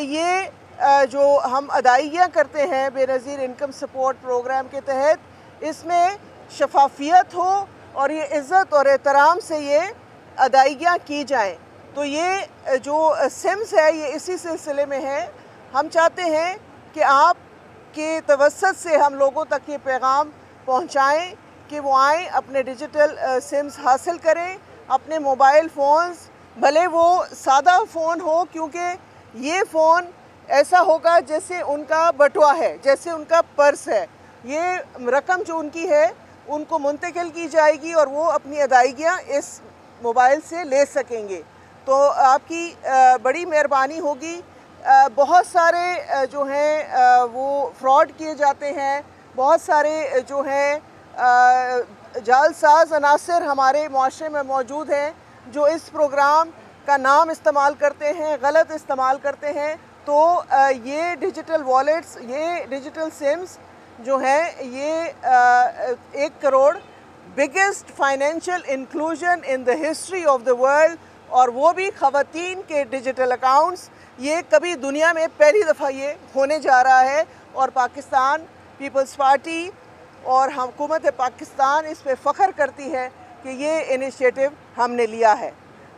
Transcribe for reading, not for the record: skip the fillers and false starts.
ये जो हम अदाइयाँ करते हैं बेनज़ीर इनकम सपोर्ट प्रोग्राम के तहत, इसमें शफाफियत हो और ये इज़्ज़त और एहतराम से ये अदाइयाँ की जाएँ। तो ये जो सिम्स है ये इसी सिलसिले में है। हम चाहते हैं कि आप के तवस्सुत से हम लोगों तक ये पैगाम पहुँचाएँ कि वो आएँ, अपने डिजिटल सिम्स हासिल करें, अपने मोबाइल फ़ोन्स, भले वो सादा फ़ोन हो, क्योंकि ये फ़ोन ऐसा होगा जैसे उनका बटुआ है, जैसे उनका पर्स है। ये रकम जो उनकी है उनको मुंतकिल की जाएगी और वो अपनी अदायगियाँ इस मोबाइल से ले सकेंगे। तो आपकी बड़ी मेहरबानी होगी। बहुत सारे जो हैं वो फ्रॉड किए जाते हैं, बहुत सारे जो हैं जालसाज अनासर हमारे मुआशरे में मौजूद हैं जो इस प्रोग्राम का नाम इस्तेमाल करते हैं, गलत इस्तेमाल करते हैं। तो ये डिजिटल वॉलेट्स, ये डिजिटल सिम्स जो हैं, ये 1 crore biggest financial inclusion in the history of the world, और वो भी ख़वातीन के डिजिटल अकाउंट्स। ये कभी दुनिया में पहली दफ़ा ये होने जा रहा है और पाकिस्तान पीपल्स पार्टी और हुकूमत पाकिस्तान इस पे फ़ख्र करती है कि ये इनिशिएटिव हमने लिया है।